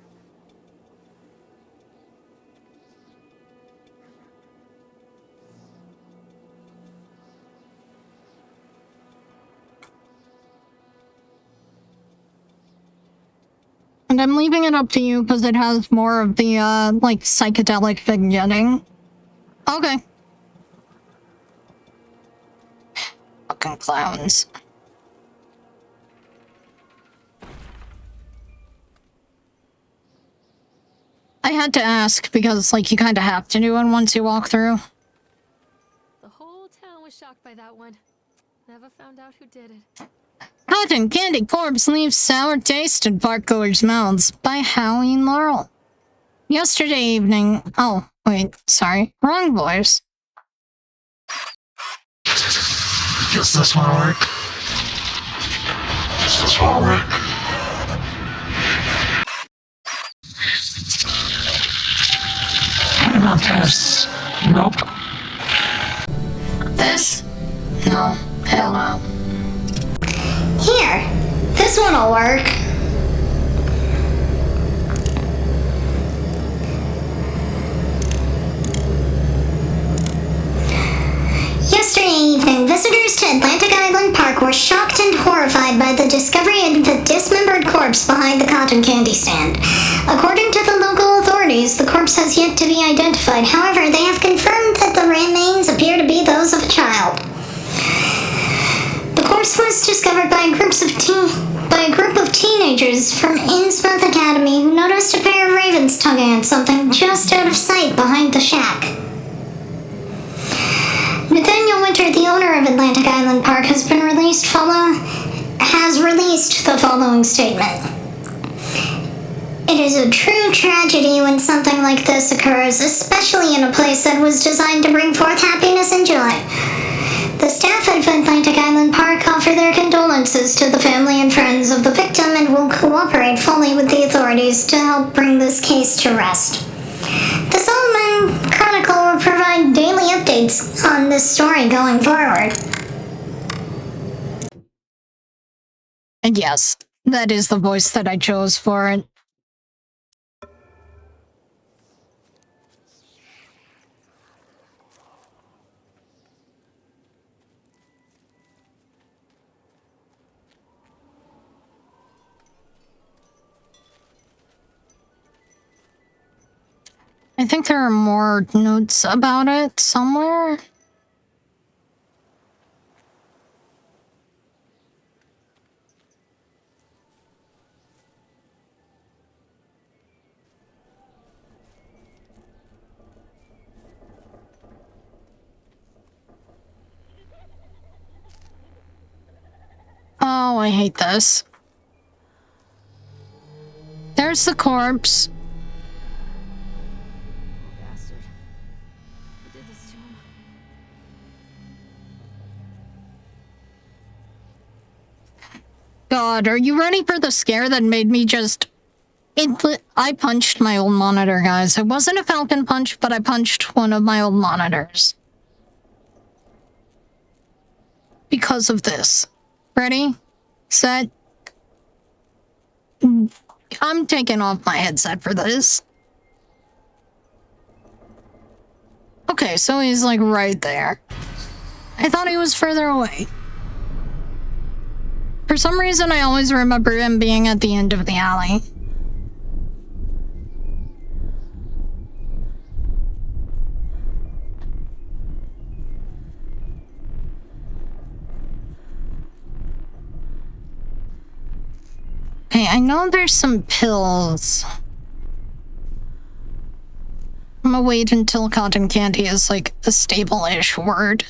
And I'm leaving it up to you because it has more of the, like, psychedelic vignetting. Okay. Fucking clowns. I had to ask because, like, you kind of have to do it once you walk through. The whole town was shocked by that one. Never found out who did it. Cotton Candy Corpse leaves sour taste in parkgoers' mouths by Howie and Laurel. Yesterday evening... Oh, wait, sorry. Wrong voice. Guess this might work. This? No. Hell no. Here, this one'll work. Yesterday evening, visitors to Atlantic Island Park were shocked and horrified by the discovery of the dismembered corpse behind the cotton candy stand. According to the local authorities, the corpse has yet to be identified. However, they have confirmed that the remains appear to be those of a child. The corpse was discovered by a group of teenagers from Innsmouth Academy who noticed a pair of ravens tugging at something just out of sight behind the shack. Nathaniel Winter, the owner of Atlantic Island Park, has released the following statement. It is a true tragedy when something like this occurs, especially in a place that was designed to bring forth happiness and joy. The staff at Atlantic Island Park offer their condolences to the family and friends of the victim and will cooperate fully with the authorities to help bring this case to rest. The Solomon Chronicle will provide daily updates on this story going forward. And yes, that is the voice that I chose for it. I think there are more notes about it somewhere. Oh, I hate this. There's the corpse. Bastard. Who did this to him? God, are you ready for the scare that made me just... I punched my old monitor, guys. It wasn't a Falcon punch, but I punched one of my old monitors. Because of this. Ready? Set. I'm taking off my headset for this. Okay, so he's like right there. I thought he was further away. For some reason, I always remember him being at the end of the alley. Okay, I know there's some pills. I'm gonna wait until cotton candy is like a stable-ish word.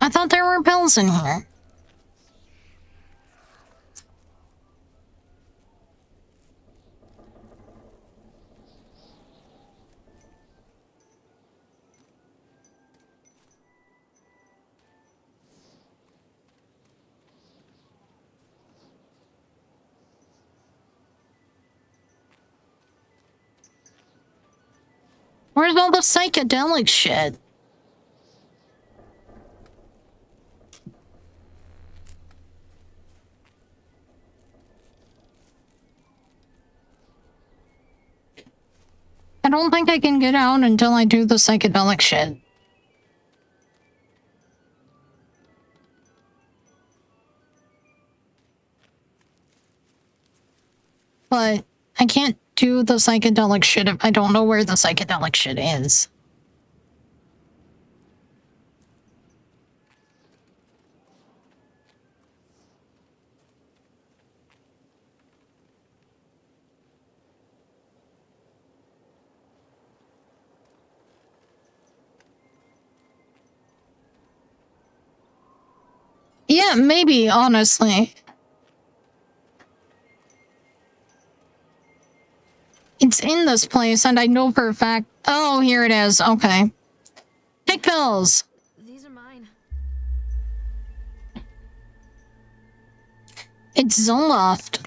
I thought there were pills in here. Where's all the psychedelic shit? I don't think I can get out until I do the psychedelic shit. But I can't do the psychedelic shit if I don't know where the psychedelic shit is. Yeah, maybe, honestly. It's in this place, and I know for a fact... Oh, here it is. Okay. Pick pills! These are mine. It's Zoloft.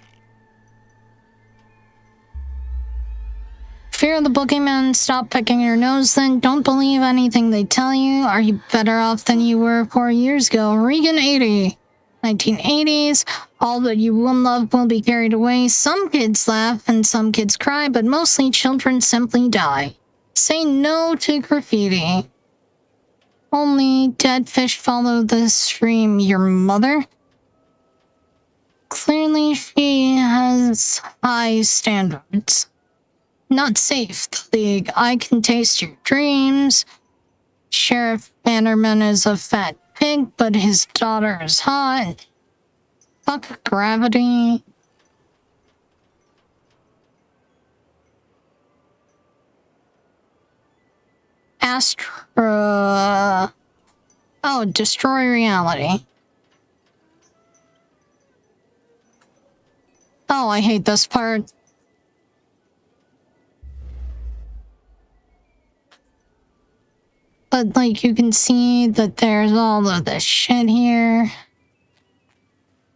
Fear the boogeyman, stop picking your nose then. Don't believe anything they tell you. Are you better off than you were 4 years ago? Regan 80. 1980s. All that you will love will be carried away. Some kids laugh and some kids cry, but mostly children simply die. Say no to graffiti. Only dead fish follow the stream. Your mother? Clearly she has high standards. Not safe, the League. I can taste your dreams. Sheriff Bannerman is a fat pig, but his daughter is hot. Fuck gravity. Astra. Oh, destroy reality. Oh, I hate this part. But, like, you can see that there's all of this shit here.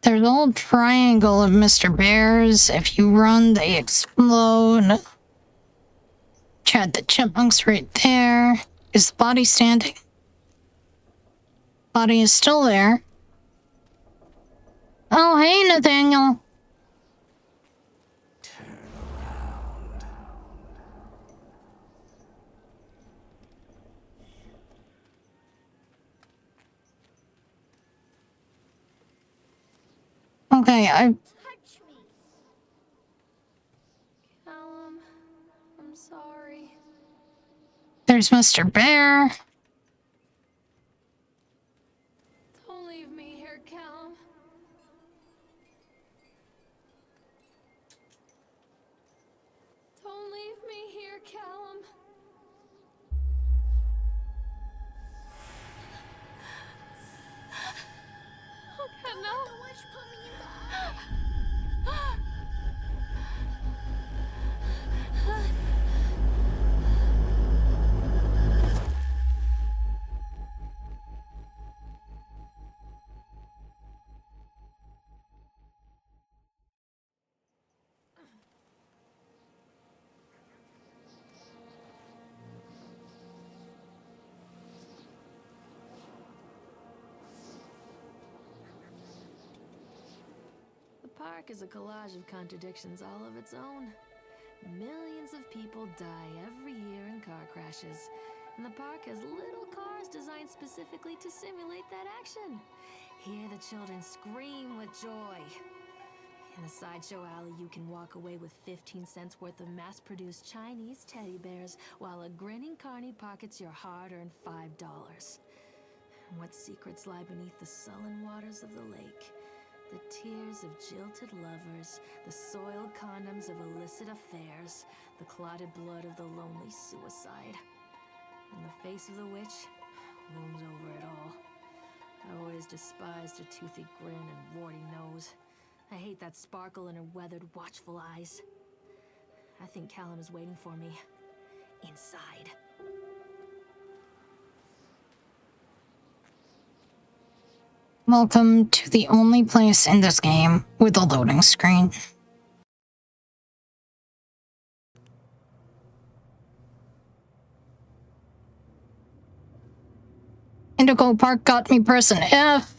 There's a whole triangle of Mr. Bears. If you run, they explode. Chad the Chipmunk's right there. Is the body standing? Body is still there. Oh, hey, Nathaniel. Okay, Callum, I'm sorry. there's Mr. Bear. Don't leave me here, Callum. Don't leave me here, Callum. Oh, no. The park is a collage of contradictions all of its own. Millions of people die every year in car crashes, and the park has little cars designed specifically to simulate that action. Hear the children scream with joy. In the sideshow alley, you can walk away with 15 cents worth of mass-produced Chinese teddy bears, while a grinning carny pockets your hard-earned $5. What secrets lie beneath the sullen waters of the lake? The tears of jilted lovers, the soiled condoms of illicit affairs, the clotted blood of the lonely suicide. And the face of the witch looms over it all. I always despised her toothy grin and warty nose. I hate that sparkle in her weathered, watchful eyes. I think Callum is waiting for me. Inside. Welcome to the only place in this game with a loading screen. Indigo Park got me pressing F.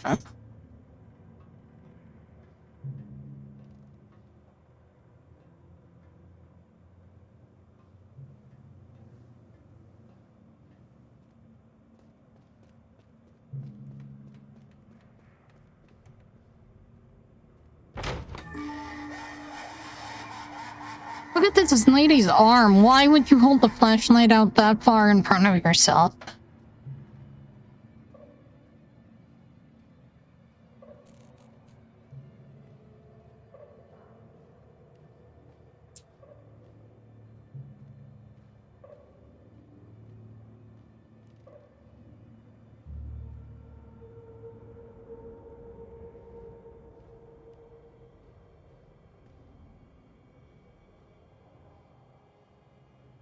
Look at this lady's arm. Why would you hold the flashlight out that far in front of yourself?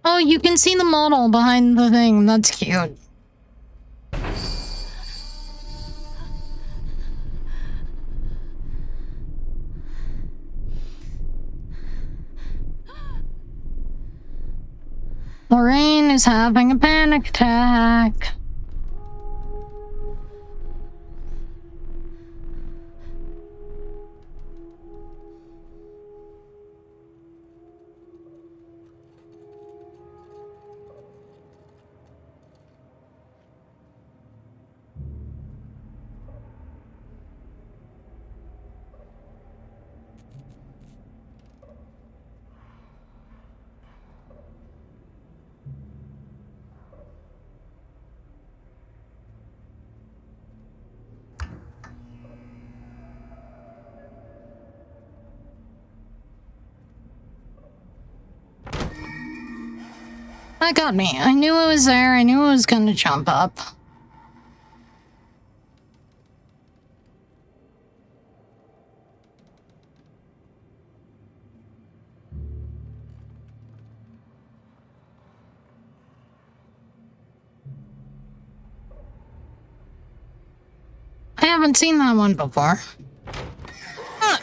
Oh, you can see the model behind the thing. That's cute. Lorraine is having a panic attack. That got me. I knew it was there. I knew it was gonna jump up. I haven't seen that one before. Ah.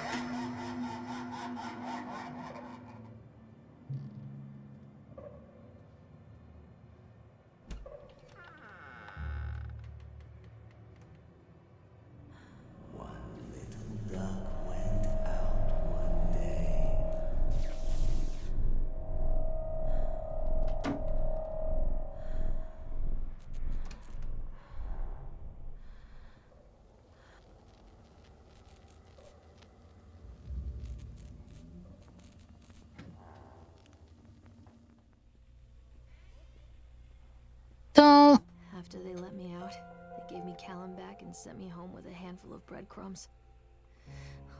So, After they let me out, they gave me Callum back and sent me home with a handful of breadcrumbs.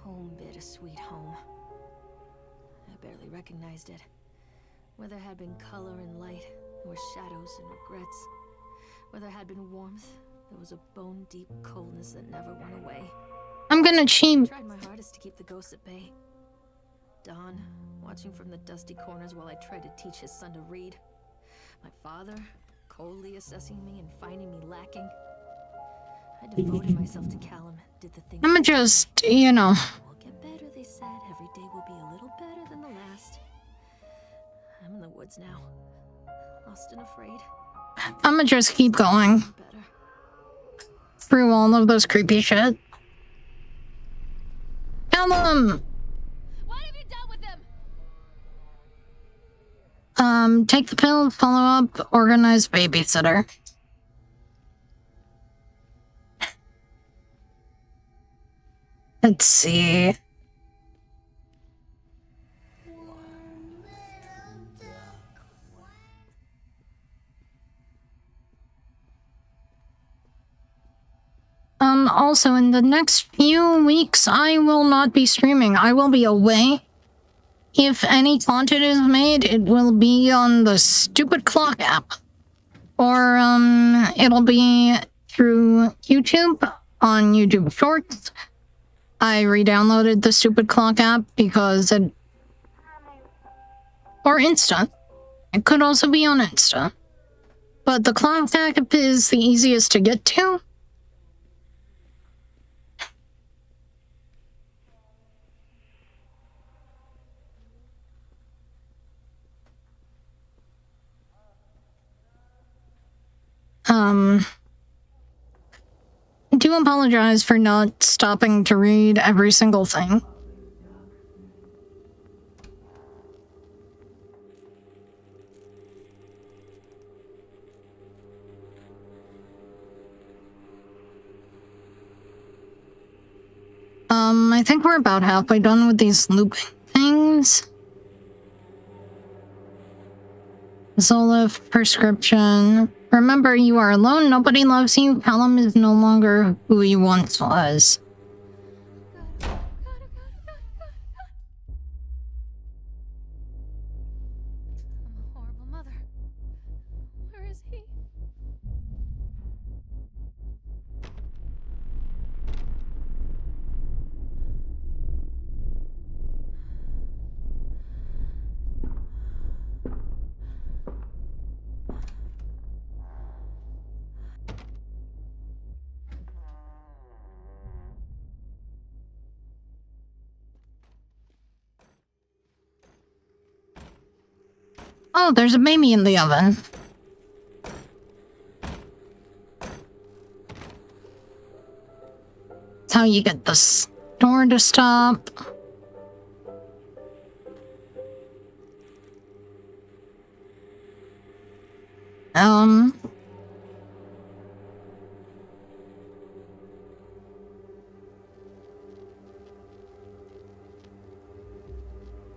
Home, bittersweet home. I barely recognized it. Where there had been color and light, there were shadows and regrets. Where there had been warmth, there was a bone-deep coldness that never went away. I'm gonna I cheat. tried my hardest to keep the ghosts at bay. Don, watching from the dusty corners while I tried to teach his son to read. My father, coldly assessing me and finding me lacking. I devoted myself to Callum, did the things. I'ma just, you know. We'll get better, they said. Every day will be a little better than the last. I'm in the woods now. Lost and afraid. I'ma just keep going Better. through all of those creepy shit. Callum! What have you done with them? Take the pill, follow up, organize babysitter. Let's see. Also, in the next few weeks, I will not be streaming. I will be away. If any content is made, it will be on the stupid clock app. Or, it'll be through YouTube, on YouTube Shorts. I re-downloaded the stupid clock app because it... Or Insta. It could also be on Insta. But the clock app is the easiest to get to. I do apologize for not stopping to read every single thing. I think we're about halfway done with these looping things. Zolif prescription. Remember, you are alone. Nobody loves you. Callum is no longer who he once was. I'm a horrible mother. Where is he? Oh, there's a baby in the oven. That's how you get this door to stop.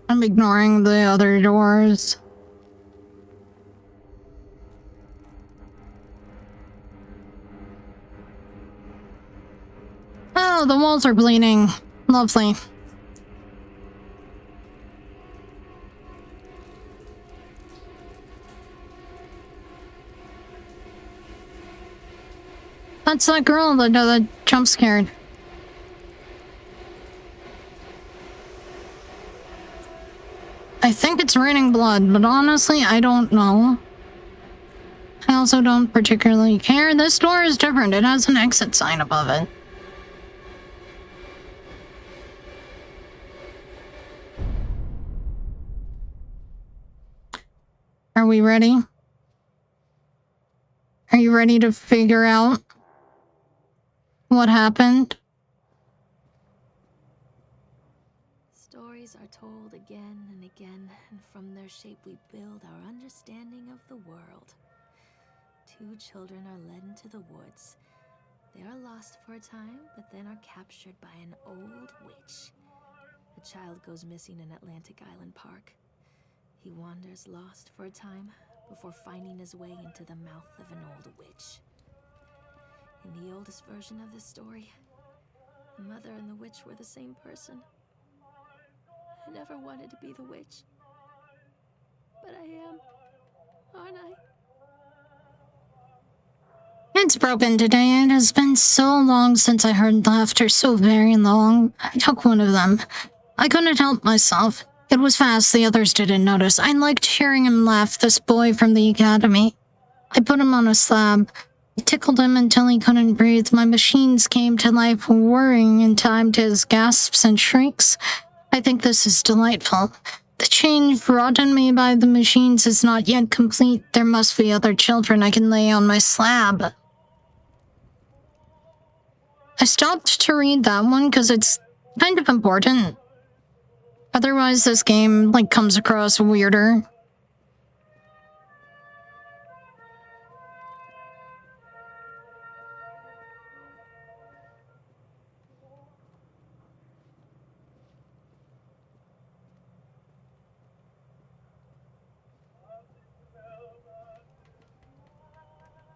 I'm ignoring the other doors. Oh, the walls are bleeding. Lovely. That's that girl that jump scared. I think it's raining blood, but honestly, I don't know. I also don't particularly care. This door is different. It has an exit sign above it. Are we ready? Are you ready to figure out what happened? Stories are told again and again, and from their shape we build our understanding of the world. Two children are led into the woods. They are lost for a time, but then are captured by an old witch. The child goes missing in Atlantic Island Park. He wanders lost for a time before finding his way into the mouth of an old witch. In the oldest version of this story, the mother and the witch were the same person. I never wanted to be the witch. But I am, aren't I? It's broken today. It has been so long since I heard laughter, so very long. I took one of them. I couldn't help myself. It was fast, the others didn't notice. I liked hearing him laugh, this boy from the academy. I put him on a slab. I tickled him until he couldn't breathe. My machines came to life, whirring in time to his gasps and shrieks. I think this is delightful. The change wrought in me by the machines is not yet complete. There must be other children I can lay on my slab. I stopped to read that one because it's kind of important. Otherwise, this game, comes across weirder.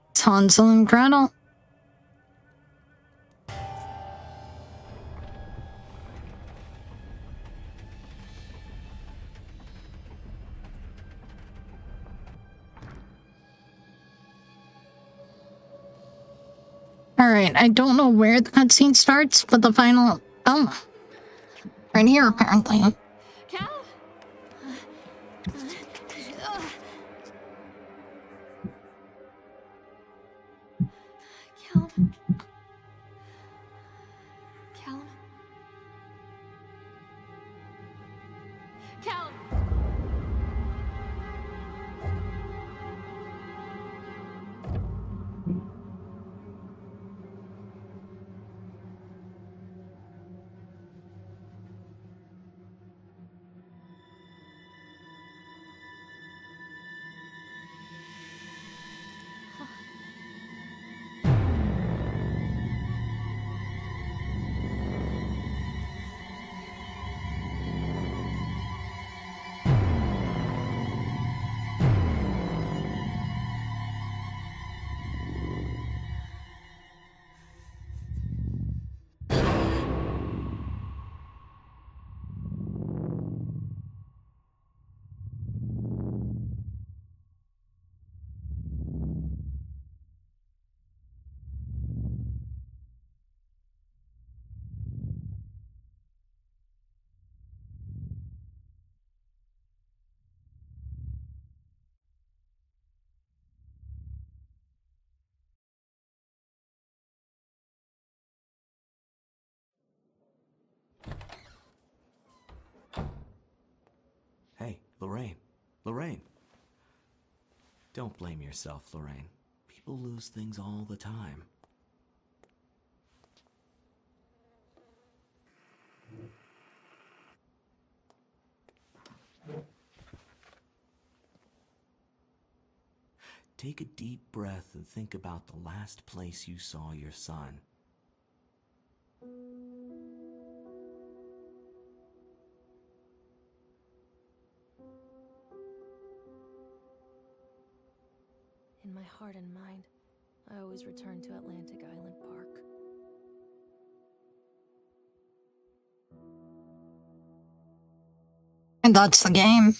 It's Hansel and Gretel. Alright, I don't know where the cutscene starts, but the final... Oh. Right here, apparently. Cal? Callum? Callum? Callum! Hey, Lorraine. Lorraine. Don't blame yourself, Lorraine. People lose things all the time. Take a deep breath and think about the last place you saw your son. In my heart and mind, I always return to Atlantic Island Park. And that's the game.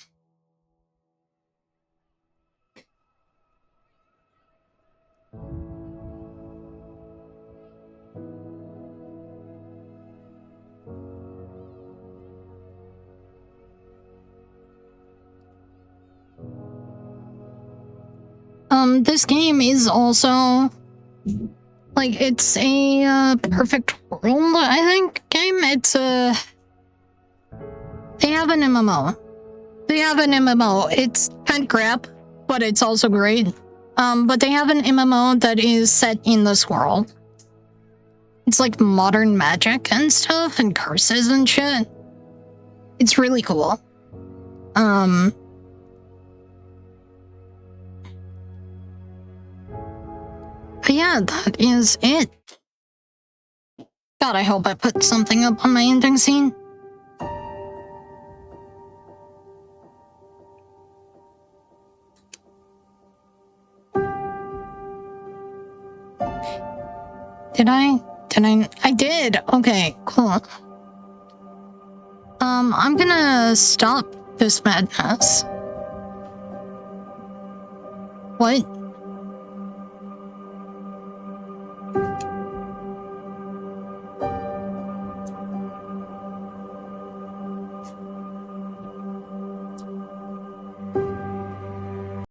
This game is also, like, it's a perfect world, I think, game. It's they have an MMO. It's kind of crap, but it's also great. But they have an MMO that is set in this world. It's like modern magic and stuff and curses and shit. It's really cool. But yeah, that is it. God, I hope I put something up on my ending scene. Did I? I did. Okay, cool. I'm gonna stop this madness. What?